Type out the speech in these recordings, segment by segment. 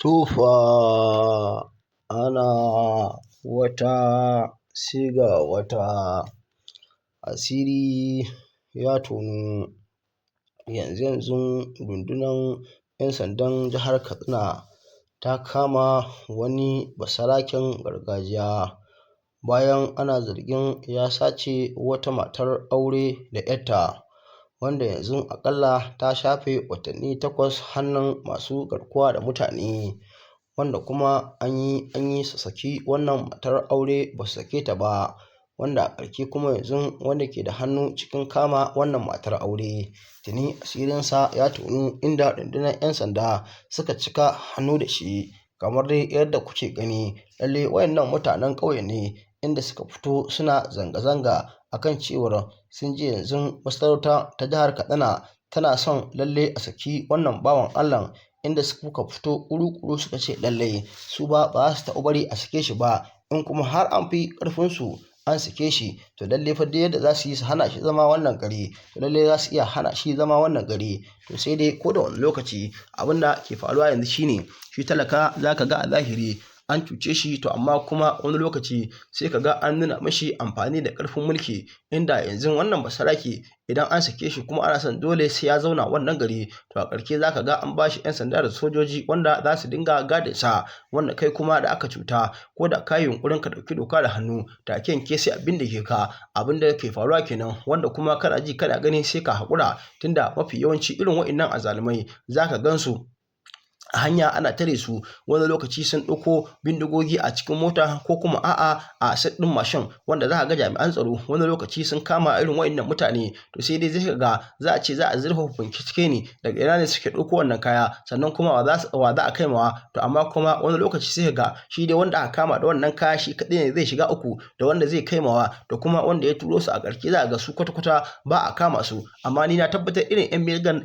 Tufa ana wata siga wata asiri ya tonu. Yanzu rundunar 'yan sandan jihar Katsina ta kama wani basaraken gargajiya bayan ana zargin ya sace wata matar aure da 'yarta, wanda yanzu aƙalla ta shafe watanni 8 hannun masu garkuwa da mutane, wanda kuma an yi su saki wannan matar aure ba su sake ta ba, wanda a ƙarshe kuma yanzu wanda ke da hannu cikin kama wannan matar aure tuni asirinsa ya tonu, inda rundunar 'yan sanda suka cika hannu da shi. Kamar dai yadda kuke gani, lalle wayannan mutanen ƙauye ne, inda suka fito suna zanga-zanga akan cewar sun ji yanzu masarauta ta jihar Katsina tana son lalle a saki wannan bawan Allah, inda suka fito ƙuru-ƙuru suka ce lalle su ba za su taɓa bari a sake shi ba, in kuma har an fi ƙarfinsu an sake shi to lalle fa duk yadda za su yi su hana shi zama wannan gari, to lalle za su iya hana shi zama wannan gari. To sai dai ko da wani lokaci abin da ke faruwa yanzu shine shi talaka za ka ga a zahiri an cuce shi, to amma kuma wani lokaci sai ka ga an nuna mashi amfani da ƙarfin mulki, inda yanzu wannan basarake idan an sake shi kuma ana son dole sai ya zauna wannan gari, to a ƙarshe za ka ga an ba shi 'yan sanda da sojoji wanda za su dinga gadinsa, wanda kai kuma da aka cuta ko da ka yi yunƙurin ka ɗauki doka da hannu take yanke sai abin da ke ka, abin da ke faruwa kenan, wanda kuma kana ji kana gani sai ka haƙura, tunda mafi yawanci irin waɗannan azzalumai za ka gan su a hanya ana tare su, wani lokaci sun ɗauko bindigogi a cikin mota ko kuma a'a a set ɗin mashin, wanda za ka ga jami'an tsaro wani lokaci sun kama irin waɗannan mutane, to sai dai zai ga za a ce za a zurfafa bincike ne daga ina ne suke ɗauko wannan kaya, sannan kuma wa za a kai mawa, to amma kuma wani lokaci sai ga shi dai wanda aka kama da wannan kaya shi kaɗai ne zai shiga uku, da wanda zai kai mawa da kuma wanda ya turo su, a ƙarshe za a ga su kwata-kwata ba a kama su. Amma ni na tabbatar irin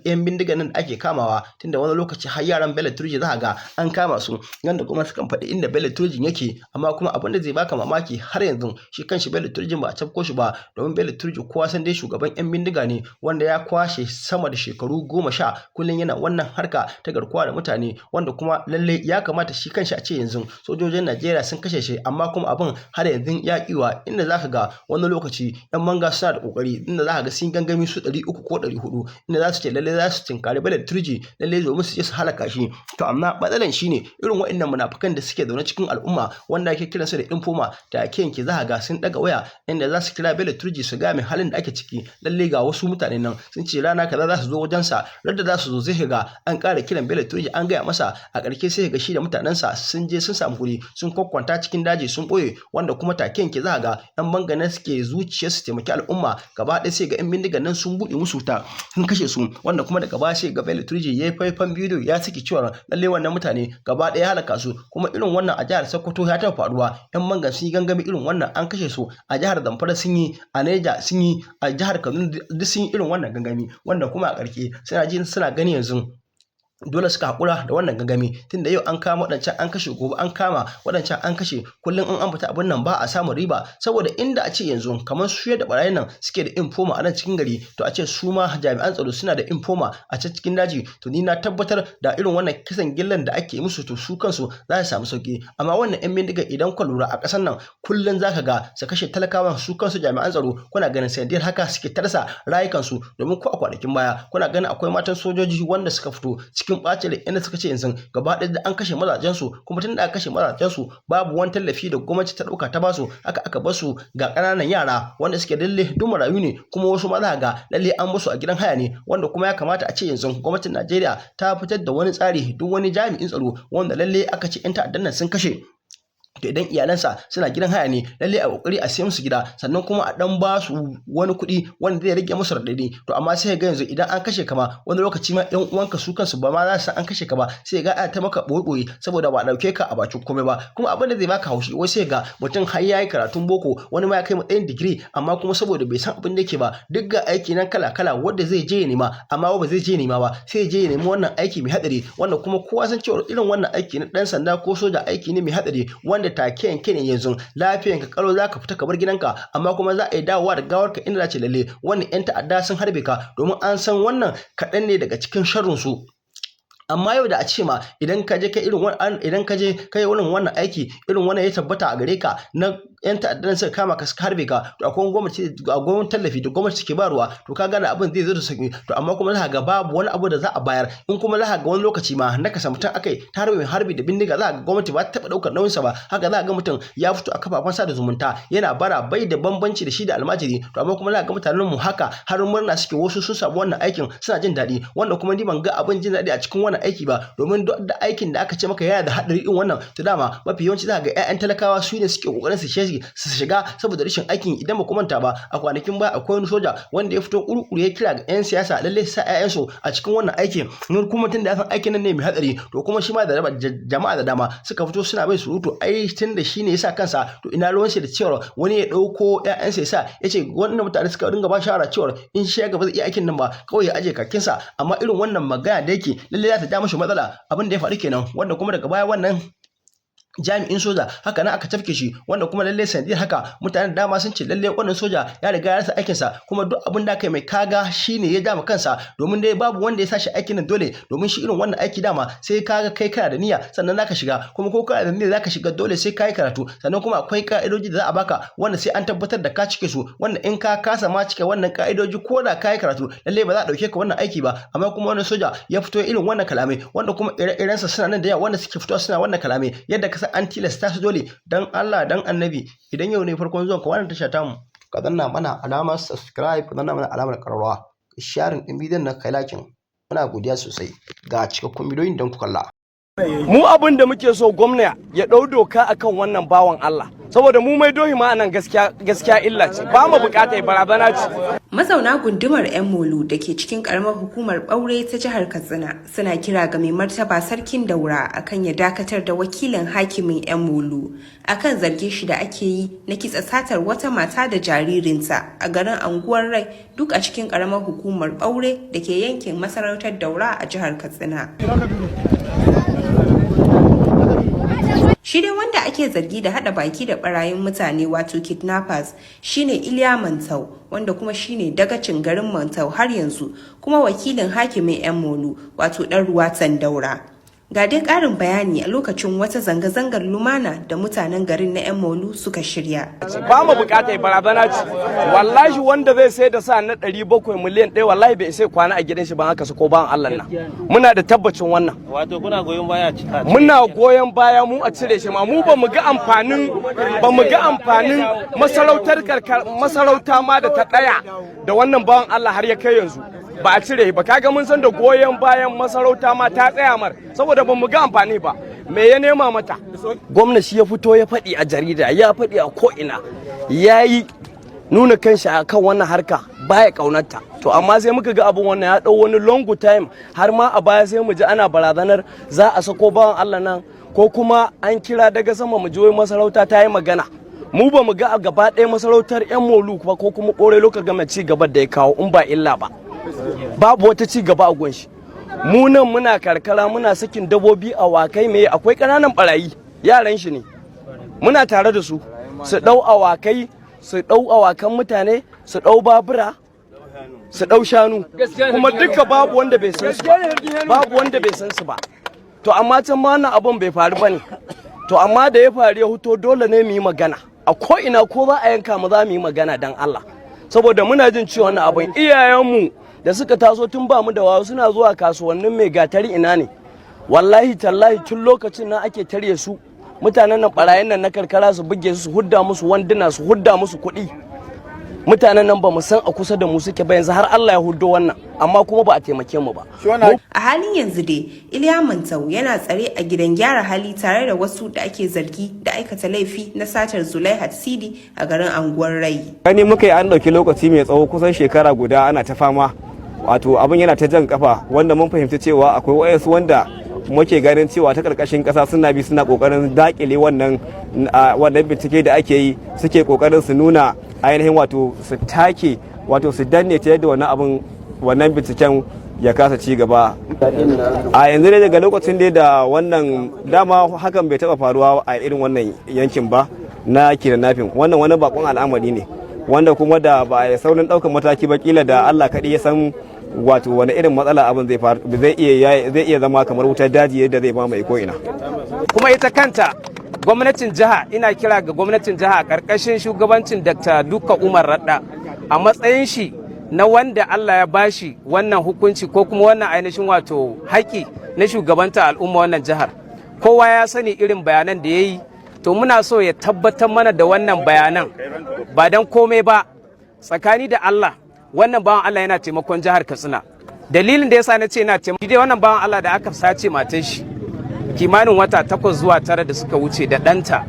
'yan bindigan nan da ake kamawa, tunda wani lokaci har yaran Bello Turji za a ga an kama su, yanda kuma sukan faɗi inda Bello Turjin yake, amma kuma abin da zai baka mamaki har yanzu shi kanshi Bello Turjin ba a cafko shi ba, domin Bello Turji kowa san dai shugaban 'yan bindiga ne, wanda ya kwashe sama da shekaru 10 kullum yana wannan harka ta garkuwa da mutane, wanda kuma lalle ya kamata shi kanshi a ce yanzu sojojin Najeriya sun kashe shi, amma kuma abin har yanzu ya kiwa, inda za ka ga wani lokaci 'yan manga suna da kokari, inda za ka ga sun gangami su 300 ko 400, inda za su ce lalle za su tinkari Bello Turji lalle domin su je su halaka shi. To amma matsalan shine irin waɗannan munafukan da suke zaune cikin al'umma, wanda ake kiransu da informa, da ake yanke za ga sun daga waya inda za su kira Bello Turji su ga mai halin da ake ciki, lalle ga wasu mutane nan sun ce rana kaza za su zo wajensa, radda za su zo zai ga an ƙara kiran Bello Turji an gaya masa, a ƙarshe sai ga shi da mutanensa sun je sun samu guri sun kwakwanta cikin daji sun ɓoye, wanda kuma take yanke za ga 'yan bangane suke zuciya su taimaki al'umma, gaba ɗaya sai ga 'yan bindigan nan sun buɗe musu wuta sun kashe su, wanda kuma daga baya sai ga Bello Turji ya yi faifan bidiyo ya saki cewa lalle wannan mutane gaba ɗaya halaka su. Kuma irin wannan a jihar Sokoto ya taɓa faruwa, 'yan mangan sun yi gangami irin wannan an kashe su, a jihar Zamfara sun yi, a Neja sun yi, a jihar Kaduna duk sun yi irin wannan gangami, wanda kuma a ƙarshe suna gani yanzu dole suka haƙura da wannan gangami, tunda yau an kama waɗancan an kashe, gobe an kama waɗancan an kashe, kullum in an fita abin nan ba a samun riba, saboda inda a ce yanzu kamar su yadda barayin nan suke da informa a nan cikin gari, to a ce su ma jami'an tsaro suna da informa a can cikin daji, to ni na tabbatar da irin wannan kisan gillan da ake musu to su kansu za su samu sauki. Amma wannan 'yan bindiga idan ku lura a ƙasar nan kullum za ka ga su kashe talakawan, su kansu jami'an tsaro kuna ganin sanadiyar haka suke tarsa rayukansu, domin ko a kwanakin baya kuna ganin akwai matan sojoji wanda suka fito cikin ɓacin rai, inda suka ce yanzu gaba ɗaya da an kashe mazajensu, kuma tun da aka kashe mazajensu babu wani tallafi da gwamnati ta ɗauka ta basu, aka basu ga ƙananan yara wanda suke lalle duk marayu ne, kuma wasu ma za ga lalle an basu a gidan haya ne, wanda kuma ya kamata a ce yanzu gwamnatin Najeriya ta fitar da wani tsari, duk wani jami'in tsaro wanda lalle aka ce 'yan ta'addan nan sun kashe, to idan iyalansa suna gidan haya ne lalle a kokari a siya musu gida, sannan kuma a dan ba su wani kuɗi wanda zai rage musu radadi. To amma sai ga yanzu idan an kashe ka ma wani lokaci ma ɗan uwanka su kansu ba ma za su san an kashe ka ba, sai ga ana ta maka boye saboda ba dauke ka a bakin komai ba. Kuma abin da zai baka haushi wai sai ga mutum har yayi karatun boko, wani ma ya kai matsayin digiri, amma kuma saboda bai san abin da yake ba, duk ga aiki nan kala wanda zai je ya nema, amma ba zai je ya nema ba, sai je ya nemi wannan aiki mai hadari, wanda kuma kowa san cewa irin wannan aiki na dan sanda ko soja aiki ne mai hadari, wanda take yanke ne yanzu lafiyan ka kalo zaka fita ka bar gidanka, amma kuma za a yi dawowa da gawar ka inda zace lalle wannan 'yan ta'adda sun harbe ka, domin an san wannan kaɗan ne daga cikin sharrin su. amma yau da a ce ma idan ka je kai irin wannan aiki irin wannan ya tabbata a gare ka na yan ta'addan suka kama ka suka harbe ka to akwai gwamnati tallafi da gwamnati take bayarwa to ka gane abin zai zo da sauki to amma kuma za ga babu wani abu da za a bayar in kuma za ga wani lokaci ma na kasa mutum akai ta harbi da bindiga za ga gwamnati ba ta taɓa ɗaukar nauyinsa ba haka za ga mutum ya fito a kafafen sada zumunta yana bara bai da bambanci da shi da almajiri to amma kuma za ga mutanen mu haka har murna suke wasu sun samu wannan aikin suna jin daɗi wanda kuma ni ban ga abin jin daɗi a cikin wannan aiki ba domin duk da aikin da aka ce maka yana da haɗari in wannan to dama mafi yawanci za ga 'ya'yan talakawa su ne suke kokarin su shiga saboda rashin aikin idan ba ku manta ba a kwanakin baya akwai wani soja wanda ya fito kurkuru ya kira ga 'yan siyasa lalle sa 'ya'yansu a cikin wannan aikin nun kuma tun da ya san aikin nan ne mai hatsari to kuma shi ma da jama'a da dama suka fito suna bai surutu ai tun da shi ne ya sa kansa to ina ruwan shi da cewa wani ya ɗauko 'ya'yansa ya sa ya ce wannan mutane suka dinga ba shawara cewa in shi ya gaba zai iya aikin nan ba kawai ya aje kakinsa amma irin wannan magana da yake lalle za ta ja mashi matsala abin da ya faru kenan wanda kuma daga baya wannan jami'in soja haka nan aka tafke shi wanda kuma lalle sanadiyar haka mutanen dama sun ce lalle wannan soja ya riga ya rasa aikinsa kuma duk abin da aka mai kaga shine ya dama kansa domin dai babu wanda ya sashi aikin nan dole domin shi irin wannan aiki dama sai kaga kai kana da niyya sannan zaka shiga kuma ko kana da niyya zaka shiga dole sai kai karatu sannan kuma akwai ka'idoji da za a baka wanda sai an tabbatar da ka cike su wanda in ka kasa ma cike wannan ka'idoji ko da kai karatu lalle ba za a dauke ka wannan aiki ba amma kuma wannan soja ya fito irin wannan kalamai wanda kuma ire-irensa suna nan da yawa wanda suke fitowa suna wannan kalamai yadda ka an tilasta su dole dan Allah dan annabi idan yau ne farkon zuwan ka wannan tasha tamu ka danna mana alamar subscribe ka danna mana alamar karrawa sharing din bidiyon na kai lakin muna godiya sosai ga cikakkun bidiyoyin dan ku kalla mu abin da muke so gwamna ya dau doka akan wannan bawan Allah saboda mu mai dohi ma nan gaskiya illa ce ba mu bukatar barazana ce. Mazauna gundumar 'yan Molu da ke cikin karamar hukumar Ɓaure ta jihar Katsina suna kira ga mai martaba sarkin Daura akan ya dakatar da wakilin hakimin 'yan Molu akan zarge shi da ake yi na kitsa satar wata mata da jaririnta a garin Anguwar Rai duk a cikin karamar hukumar Ɓaure da ke yankin masarautar Daura a jihar Katsina. Shi dai wanda ake zargi da hada baki da barayin mutane wato kidnappers shine Iliya Mantau wanda kuma shine dagacin garin Mantau har yanzu kuma wakilin hakimin 'yan Molu wato dan Ruwatan Daura. Ga dai ƙarin bayani a lokacin wata zanga-zangar lumana da mutanen garin na 'yan Molu suka shirya. Ba mu bukatar barazana ce. Wallahi wanda zai sai da sa na 700 miliyan ɗaya wallahi bai sai kwana a gidan shi ban haka su ko ban Allah nan. Muna da tabbacin wannan. Wato kuna goyon baya cika. Muna goyon baya mu a cire shi ma mu ba mu ga amfanin masarauta ma da ta ɗaya da wannan bawan Allah har ya kai yanzu. Ba a cire ba kaga mun san da goyon bayan masarauta ma ta tsaya mar saboda ba mu ga amfani ba me ya nema mata gwamna shi ya fito ya faɗi a jarida ya faɗi a ko'ina ya yi nuna kanshi a kan wannan harka baya ƙaunarta to amma sai muka ga abin wannan ya ɗau wani long time har ma a baya sai mu ji ana barazanar za a sako bawan Allah nan ko kuma an kira daga sama mu ji wai masarauta ta yi magana mu ba mu ga a gaba ɗaya masarautar 'yan Molu ba ko kuma ƙorai lokacin game ci gaba da ya kawo in ba illa ba babu wata ci gaba a gunshi mu nan muna karkara muna sakin dabobi a wakai me akwai kananan barayi yaran shi ne muna tare da su dau awakai su dau awakan mutane su dau babura su dau shanu kuma duka babu wanda bai san su ba to amma can ma wannan abun bai faru bane to amma da ya faru ya huto dole ne mu yi magana a ko ina ko ba a yanka mu za mu yi magana dan Allah saboda muna jin cewa wannan abun iyayenmu da suka taso tun ba mu da wayo suna zuwa kasuwannin mai gatari ina ne wallahi tallahi tun lokacin nan ake tarye su mutanen nan barayin nan na karkara su buge su hudda musu wanduna su hudda musu kuɗi mutanen nan ba mu san a kusa da mu suke ba yanzu har Allah ya huddo wannan amma kuma ba a taimake mu ba a halin yanzu dai Iliya Mantau yana tsare a gidan gyara hali tare da wasu da ake zargi da aikata laifi na satar Zulaihat Sidi a garin Anguwar Rai gani muka yi an dauki lokaci mai tsawo kusan shekara guda ana ta fama wato abin yana ta jan kafa wanda mun fahimci cewa akwai wayansu wanda muke ganin cewa ta karkashin kasa suna bi suna kokarin dakile wannan bincike da ake yi suke kokarin su nuna ainihin wato su take wato su danne ta yadda wannan binciken ya kasa ci gaba a yanzu ne daga lokacin da wannan dama hakan bai taba faruwa a irin wannan yankin ba na kidnapping wannan wani bakon al'amari ne wanda kuma da ba a saurin ɗaukar mataki ba kila da Allah kaɗai ya san wato wani irin matsala abin zai iya zama kamar wutar daji yadda zai mamaye ko ina. Kuma ita kanta gwamnatin jiha, ina kira ga gwamnatin jiha a ƙarƙashin shugabancin Dr. Duka Umar Radda a matsayin shi na wanda Allah ya bashi wannan hukunci ko kuma wannan ainihin wato haƙi na shugabanta al'umma wannan jihar. Kowa ya sani irin bayanan da ya yi, to muna so ya tabbatar mana da wannan bayanan ba don komai ba, tsakani da Allah wannan bawan Allah yana taimakon jihar Katsina. Dalilin da yasa na ce yana taimako dai wannan bawan Allah da aka sace matan shi kimanin wata 8 zuwa 9 da suka wuce da ɗanta,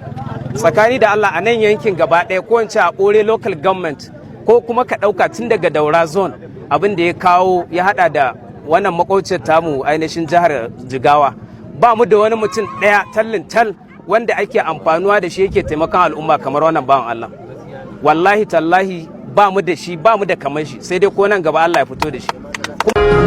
tsakani da Allah a nan yankin gaba ɗaya ko in ce a Ɓore local government ko kuma ka ɗauka tun daga Daura zone, abin da ya kawo ya haɗa da wannan makwabciyar tamu ainihin jihar Jigawa, ba mu da wani mutum ɗaya tallin tal wanda ake amfanuwa da shi yake taimakon al'umma kamar wannan bawan Allah. Wallahi tallahi ba mu da shi, ba mu da kamar shi, sai dai ko nan gaba Allah ya fito da shi.